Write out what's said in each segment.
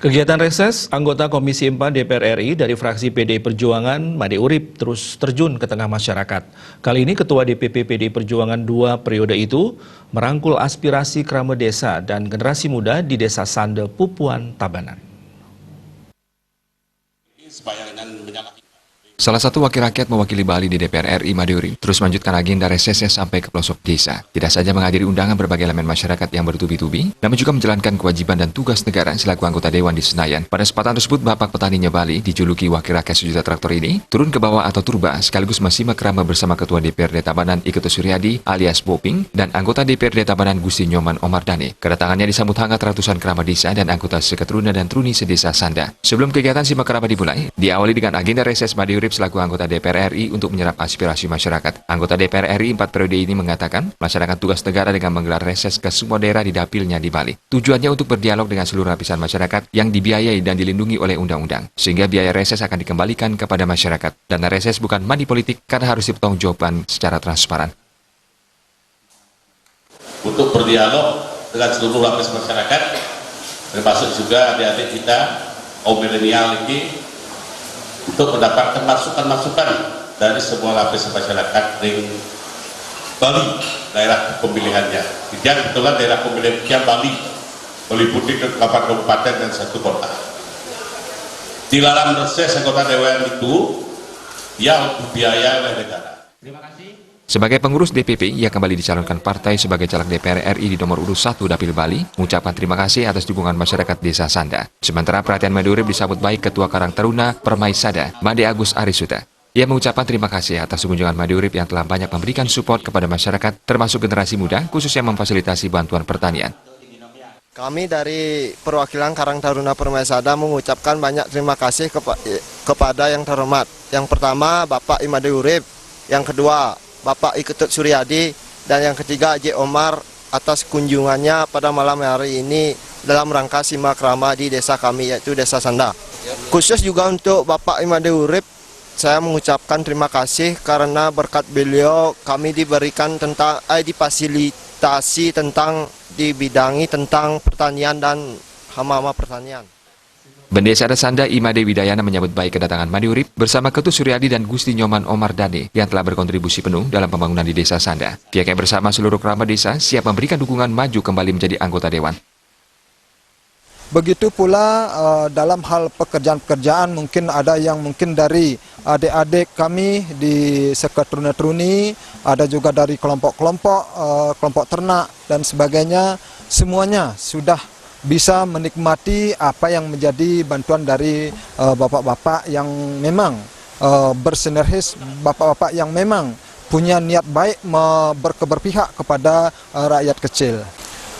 Kegiatan reses, anggota Komisi 4 DPR RI dari fraksi PDI Perjuangan, Made Urip, terus terjun ke tengah masyarakat. Kali ini Ketua DPP PDI Perjuangan 2 periode itu merangkul aspirasi Krama Desa dan generasi muda di Desa Sande, Pupuan, Tabanan. Salah satu wakil rakyat mewakili Bali di DPR RI, Made Urip, terus melanjutkan agenda resesnya sampai ke pelosok desa. Tidak saja menghadiri undangan berbagai elemen masyarakat yang bertubi-tubi, namun juga menjalankan kewajiban dan tugas negara selaku anggota Dewan di Senayan. Pada kesempatan tersebut, Bapak Petaninya Bali, dijuluki wakil rakyat sejuta traktor ini, turun ke bawah atau turba, sekaligus mensimak krama bersama Ketua DPRD Tabanan Iketo Suryadi alias Boping dan anggota DPRD Tabanan Gusti Nyoman Omardani. Kedatangannya disambut hangat ratusan krama desa dan anggota seketruna dan truni sedesa Sanda. Sebelum kegiatan simak krama dimulai, diawali dengan agenda reses Made Urip selaku anggota DPR RI untuk menyerap aspirasi masyarakat. Anggota DPR RI 4 periode ini mengatakan, melaksanakan tugas negara dengan menggelar reses ke semua daerah di dapilnya di Bali. Tujuannya untuk berdialog dengan seluruh lapisan masyarakat yang dibiayai dan dilindungi oleh undang-undang, sehingga biaya reses akan dikembalikan kepada masyarakat. Dana reses bukan money politik karena harus dipertanggungjawabkan secara transparan. Untuk berdialog dengan seluruh lapisan masyarakat, termasuk juga adik-adik kita, kaum milenial ini, untuk mendapatkan masukan-masukan dari semua lapisan masyarakat di Bali, daerah pemilihannya. Yang kebetulan daerah pemilihan Bali meliputi 8 kabupaten dan 1 kota. Di dalam reses anggota Dewan itu yang dibiayai oleh negara. Terima kasih. Sebagai pengurus DPP, ia kembali dicalonkan partai sebagai caleg DPR RI di nomor urut 1 Dapil Bali, mengucapkan terima kasih atas dukungan masyarakat Desa Sanda. Sementara perhatian Made Urip disambut baik Ketua Karang Taruna Permaisada, Made Agus Arisuta. Ia mengucapkan terima kasih atas kunjungan Made Urip yang telah banyak memberikan support kepada masyarakat, termasuk generasi muda, khususnya memfasilitasi bantuan pertanian. Kami dari perwakilan Karang Taruna Permaisada mengucapkan banyak terima kasih kepada yang terhormat. Yang pertama, Bapak Made Urip. Yang kedua, Bapak Iketo Suryadi, dan yang ketiga J. Omar atas kunjungannya pada malam hari ini dalam rangka simak krama di desa kami, yaitu Desa Sanda. Khusus juga untuk Bapak Made Urip, saya mengucapkan terima kasih karena berkat beliau kami diberikan difasilitasi dibidangi tentang pertanian dan hama-hama pertanian. Bendesa Sanda Imade Widayana menyambut baik kedatangan Made Urip bersama Ketua Suryadi dan Gusti Nyoman Omardani yang telah berkontribusi penuh dalam pembangunan di Desa Sanda. Pihaknya bersama seluruh kerabat desa siap memberikan dukungan maju kembali menjadi anggota Dewan. Begitu pula dalam hal pekerjaan-pekerjaan mungkin ada yang mungkin dari adik-adik kami di seketruna-truni, ada juga dari kelompok-kelompok, kelompok ternak dan sebagainya, semuanya sudah bisa menikmati apa yang menjadi bantuan dari bapak-bapak yang memang bersinergis, bapak-bapak yang memang punya niat baik berpihak kepada rakyat kecil.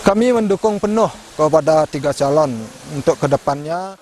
Kami mendukung penuh kepada 3 calon untuk kedepannya.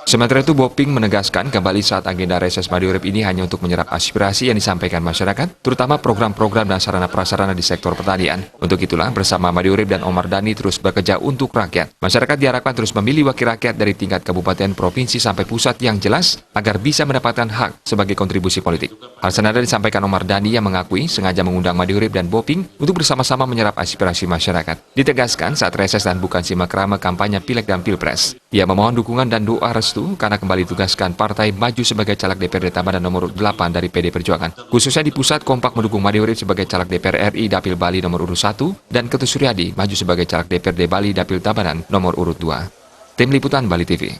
Sementara itu, Boping menegaskan kembali saat agenda reses Made Urip ini hanya untuk menyerap aspirasi yang disampaikan masyarakat, terutama program-program dan sarana-prasarana di sektor pertanian. Untuk itulah, bersama Made Urip dan Omardani terus bekerja untuk rakyat. Masyarakat diharapkan terus memilih wakil rakyat dari tingkat kabupaten, provinsi, sampai pusat yang jelas agar bisa mendapatkan hak sebagai kontribusi politik. Hal senada disampaikan Omardani yang mengakui sengaja mengundang Made Urip dan Boping untuk bersama-sama menyerap aspirasi masyarakat. Ditegaskan saat reses dan bukan simak krama kampanye Pileg dan Pilpres. Ia memohon dukungan dan doa restu karena kembali ditugaskan partai maju sebagai caleg DPRD Tabanan nomor 8 dari PD Perjuangan. Khususnya di pusat kompak mendukung Made Urip sebagai caleg DPR RI Dapil Bali nomor urut 1 dan Ketua Suryadi maju sebagai caleg DPRD Bali Dapil Tabanan nomor urut 2. Tim Liputan Bali TV.